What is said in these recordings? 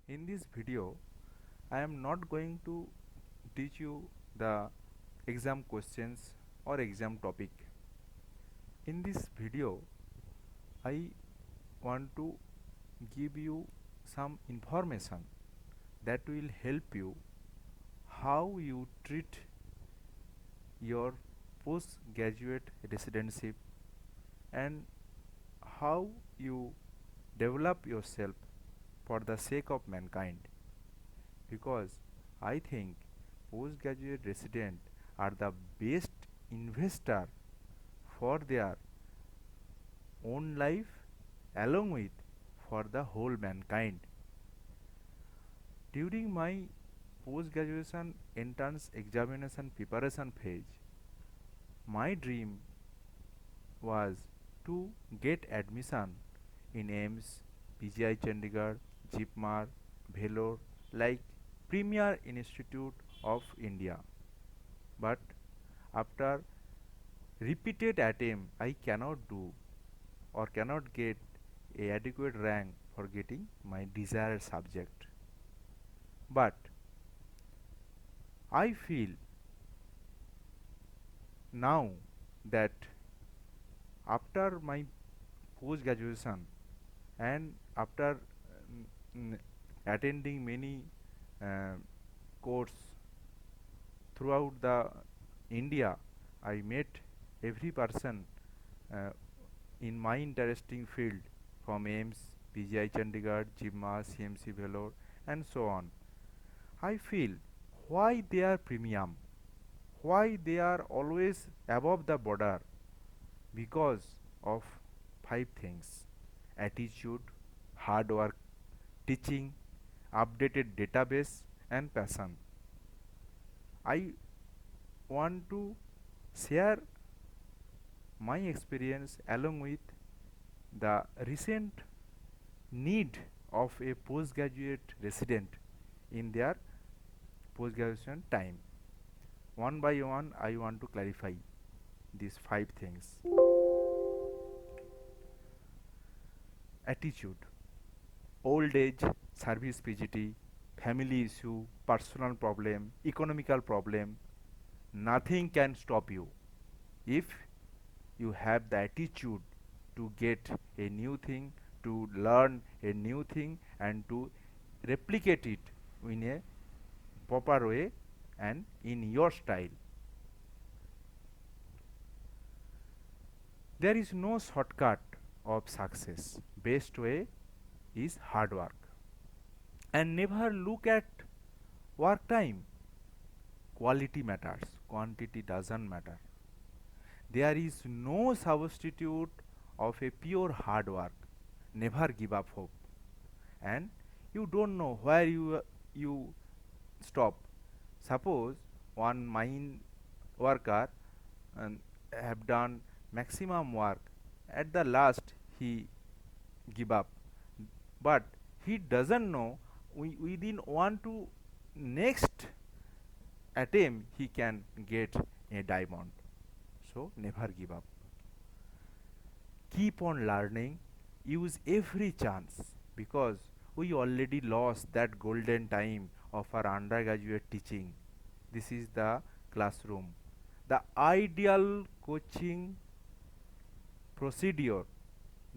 In this video, I am not going to teach you the exam questions or exam topic. In this video, I want to give you some information that will help you how you treat your postgraduate residency and how you develop yourself for the sake of mankind, because I think postgraduate residents are the best investor for their own life along with for the whole mankind. During my post graduation entrance examination preparation phase, my dream was to get admission in AIMS, PGI Chandigarh, JIPMAR, Vellore, like premier institute of India. But after repeated attempt, I cannot do or cannot get a adequate rank for getting my desired subject. But I feel now that after my post graduation and after attending many uh, course throughout the India, I met every person uh, in my interesting field from AIMS, PGI Chandigarh, JIPMAR, CMC Vellore, and so on. I feel why they are premium, why they are always above the border, because of five things: attitude, hard work, teaching, updated database, and passion. I want to share my experience along with the recent need of a postgraduate resident in their postgraduation time. One by one, I want to clarify these five things. Attitude, old age, service PGT, family issue, personal problem, economical problem, nothing can stop you if you have the attitude to get a new thing, to learn a new thing, and to replicate it in a proper way and in your style. There is no shortcut of success. Best way is hard work. And never look at work time. Quality matters, quantity doesn't matter. There is no substitute of a pure hard work. Never give up hope. And you don't know where you stop. Suppose one mine worker have done maximum work. At the last he give up, but he doesn't know within one to next attempt he can get a diamond. So never give up. Keep on learning. Use every chance, because we already lost that golden time of our undergraduate teaching. This is the classroom. The ideal coaching procedure,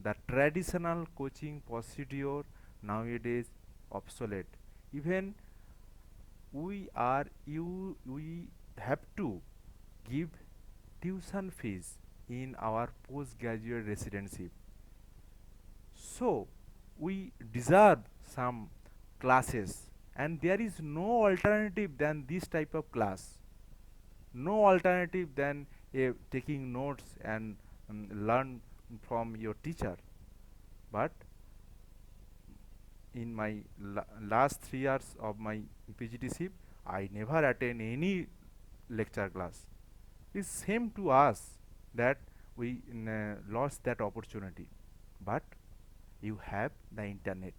the traditional coaching procedure nowadays obsolete. Even we have to give tuition fees in our postgraduate residency. So we deserve some classes, and there is no alternative than this type of class. No alternative than taking notes and learn from your teacher. But in my last 3 years of my PGTship, I never attend any lecture class. It's same to us that we lost that opportunity. But you have the internet,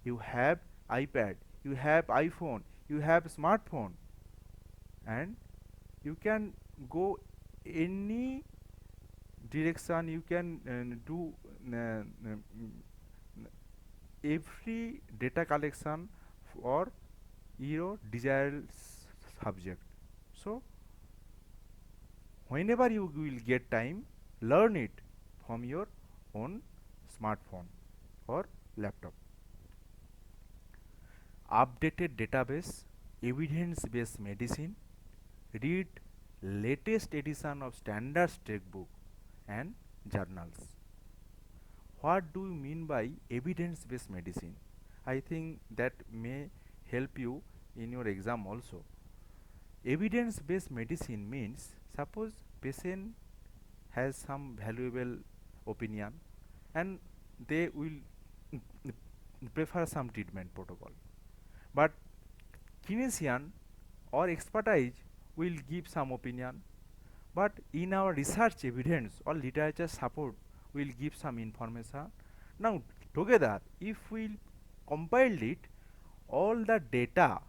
you have iPad, you have iPhone, you have smartphone, and you can go any direction. You can do every data collection for your desired subject. So whenever you will get time, learn it from your own smartphone or laptop. Updated database, evidence-based medicine, read latest edition of standard textbook and journals. What do you mean by evidence-based medicine? I think that may help you in your exam also. Evidence-based medicine means suppose patient has some valuable opinion and they will prefer some treatment protocol, but clinician or expertise will give some opinion, but in our research evidence or literature support will give some information. Now together if we compiled it, all the data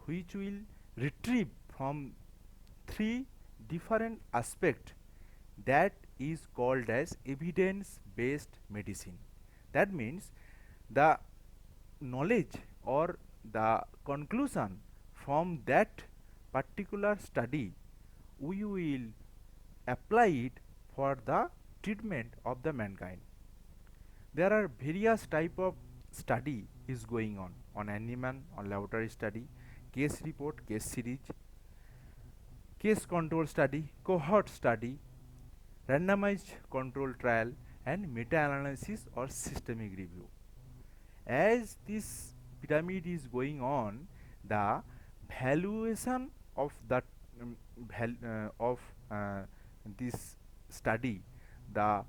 which will retrieve from three different aspects, that is called as evidence based medicine. That means the knowledge or the conclusion from that particular study, we will apply it for the treatment of the mankind. There are various type of study is going on animal, on laboratory study, case report, case series, case control study, cohort study, randomized control trial, and meta-analysis or systemic review. As this pyramid is going on, the valuation of the of this study, the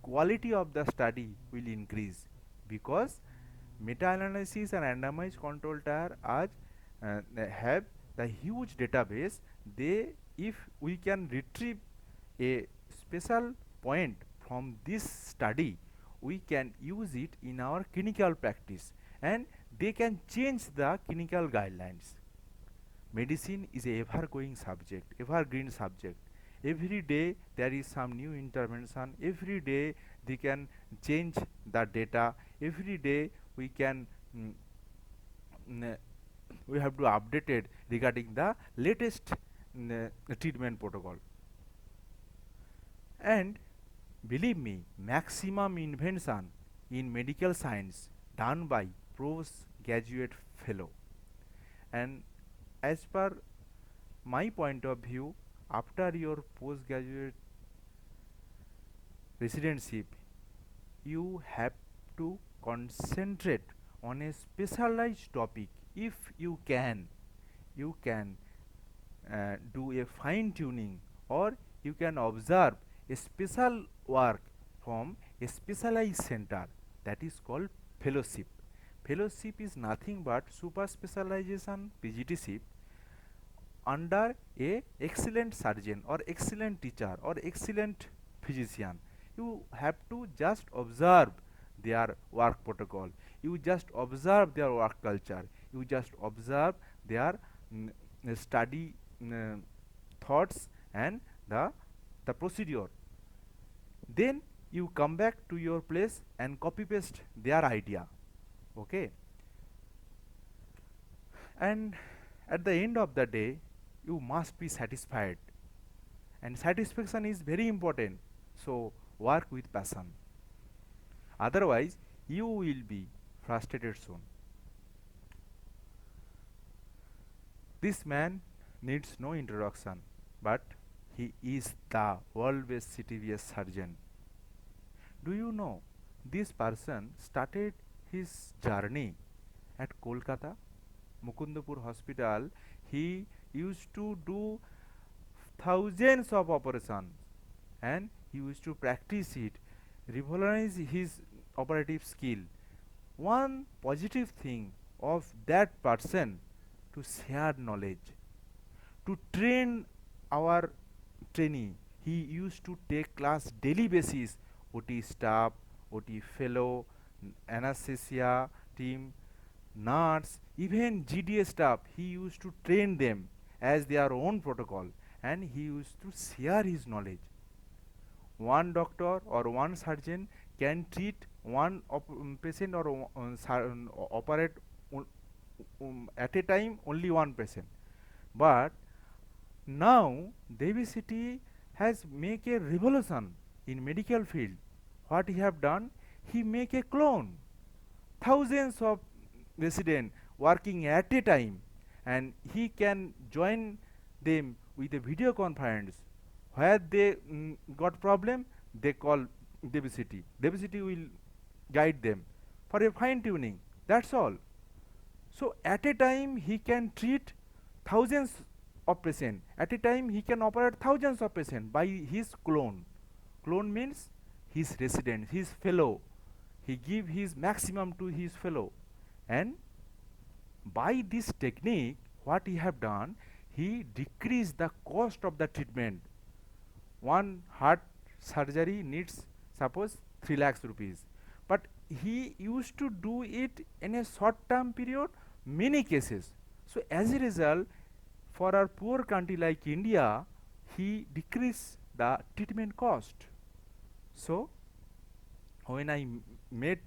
quality of the study will increase, because meta-analysis and randomized control trial as they have the huge database. They, if we can retrieve a special point from this study, we can use it in our clinical practice and they can change the clinical guidelines. Medicine is a ever going subject, evergreen subject. Every day there is some new intervention, every day they can change the data, every day we can we have to update it regarding the latest treatment protocol. And believe me, maximum invention in medical science done by postgraduate fellow. And as per my point of view, after your postgraduate residency, you have to concentrate on a specialized topic. If you can, you can do a fine tuning, or you can observe a special work from a specialized center, that is called fellowship. Fellowship is nothing but super specialization PGTship under a excellent surgeon or excellent teacher or excellent physician. You have to just observe their work protocol, you just observe their work culture, you just observe their study thoughts and the procedure. Then you come back to your place and copy paste their idea. Okay, and at the end of the day you must be satisfied, and satisfaction is very important. So work with passion, otherwise you will be frustrated soon. This man needs no introduction, but he is the world best CTVS surgeon. Do you know this person started his journey at Kolkata, Mukundapur hospital? He used to do thousands of operations and he used to practice it, revolutionize his operative skill. One positive thing of that person, to share knowledge, to train our trainee. He used to take class daily basis, OT staff, OT fellow, anesthesia team, nurse, even GDA staff. He used to train them as their own protocol, and he used to share his knowledge. One doctor or one surgeon can treat one patient or operate at a time only one patient. But now Devi City has make a revolution in medical field. What he have done? He make a clone. Thousands of residents working at a time, and he can join them with a video conference. Where they got problem, they call Devi City. Devi City will guide them for a fine tuning. That's all. So at a time he can treat thousands of patients. At a time he can operate thousands of patients by his clone. Clone means his resident, his fellow. He give his maximum to his fellow. And by this technique, what he have done, he decreased the cost of the treatment. One heart surgery needs suppose 3 lakhs rupees, but he used to do it in a short term period, many cases. So as a result, for our poor country like India, he decreased the treatment cost. So when I met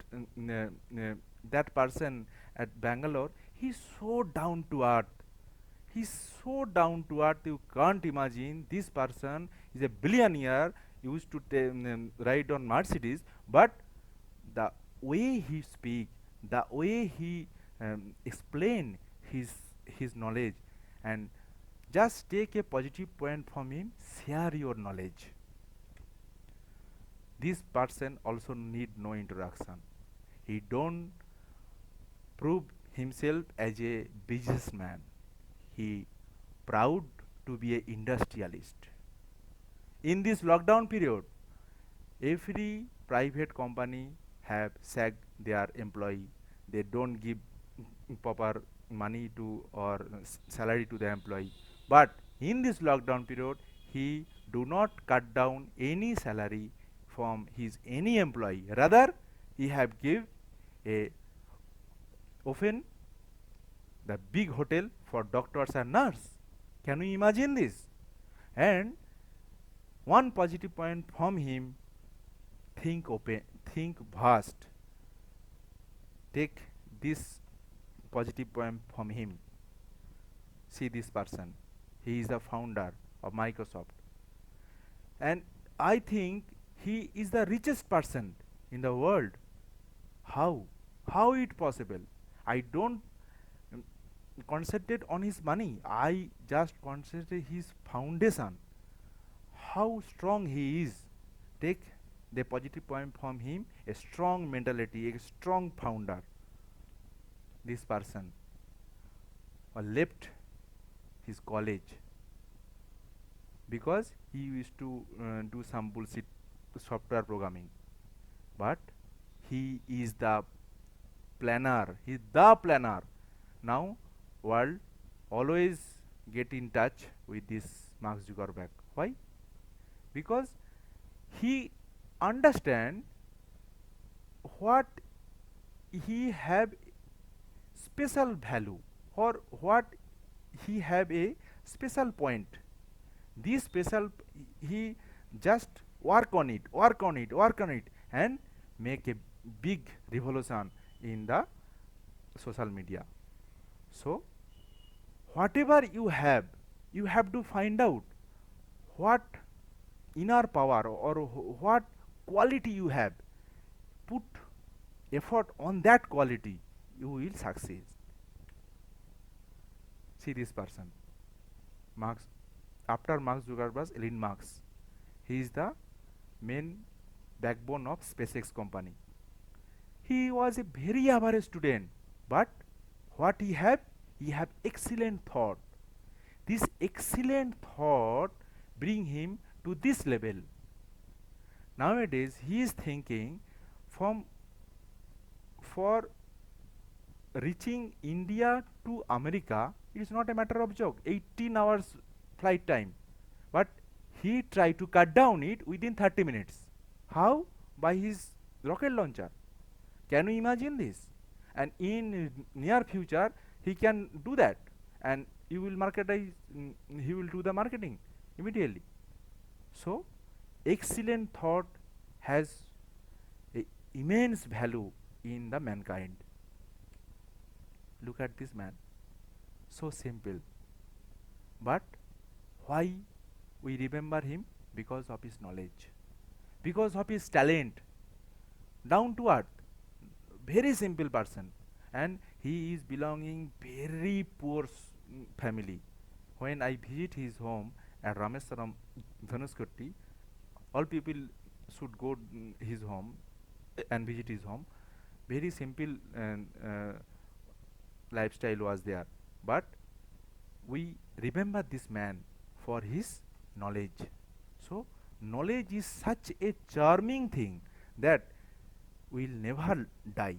that person at Bangalore, he's so down to earth. He's so down to earth, you can't imagine. This person is a billionaire, used to ride on Mercedes, but the way he speak, the way he explain his knowledge, and just take a positive point from him, share your knowledge. This person also need no introduction. He don't prove himself as a businessman. He proud to be a industrialist. In this lockdown period, every private company have sacked their employee. They don't give proper money to or salary to the employee. But in this lockdown period, he do not cut down any salary from his any employee. Rather, he have give a often the big hotel for doctors and nurse. Can you imagine this? And one positive point from him, think open, think vast. Take this positive point from him. See this person. He is the founder of Microsoft. And I think he is the richest person in the world. How? How it possible? I don't concentrate on his money. I just concentrate his foundation. How strong he is. Take the positive point from him, a strong mentality, a strong founder. This person left his college because he used to do some bullshit software programming, but he is the planner. He is the planner. Now world always get in touch with this Mark Zuckerberg. Why? Because he understand what he have special value, or what he have a special point. This special he just work on it, and make a big revolution in the social media. So whatever you have to find out what inner power or what quality you have. Put effort on that quality, you will succeed. See this person, Marx. After Mark Zuckerberg, Elon Musk. He is the main backbone of SpaceX company. He was a very average student, but what he have excellent thought. This excellent thought bring him to this level. Nowadays he is thinking from for reaching India to America, it is not a matter of joke. 18 hours flight time, but he tried to cut down it within 30 minutes. How? By his rocket launcher. Can you imagine this? And in near future he can do that, and you will marketize. He will do the marketing immediately. So excellent thought has a immense value in the mankind. Look at this man, so simple. But why we remember him? Because of his knowledge, because of his talent, down to earth, very simple person, and he is belonging very poor family. When I visit his home at Rameswaram, Dhanushkotti, all people should go his home and visit his home. Very simple and lifestyle was there, but we remember this man for his knowledge. So knowledge is such a charming thing that will never die.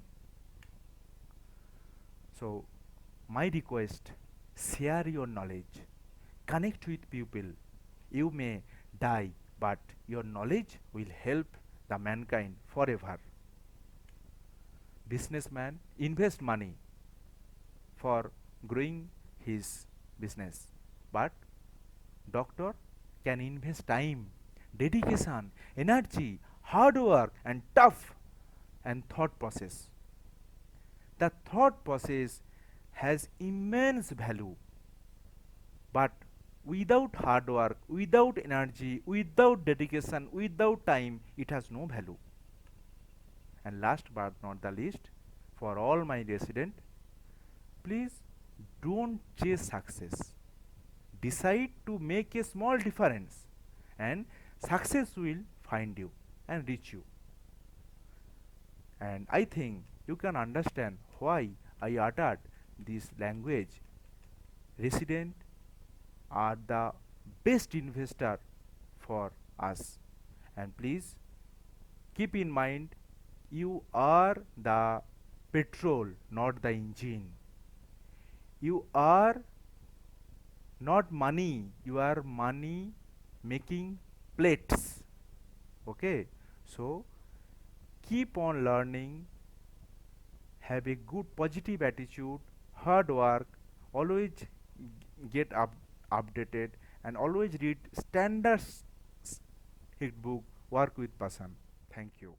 So my request, share your knowledge, connect with people. You may die, but your knowledge will help the mankind forever. Businessman invest money for growing his business, but doctor can invest time, dedication, energy, hard work, and tough and thought process. The thought process has immense value, but without hard work, without energy, without dedication, without time, it has no value. And last but not the least, for all my residents, please don't chase success. Decide to make a small difference, and success will find you and reach you. And I think you can understand why I uttered this language. Residents are the best investor for us. And please keep in mind, you are the petrol, not the engine. You are not money, you are money making plates. Okay, so keep on learning, have a good positive attitude, hard work, always get updated, and always read standard hit book, work with passion. Thank you.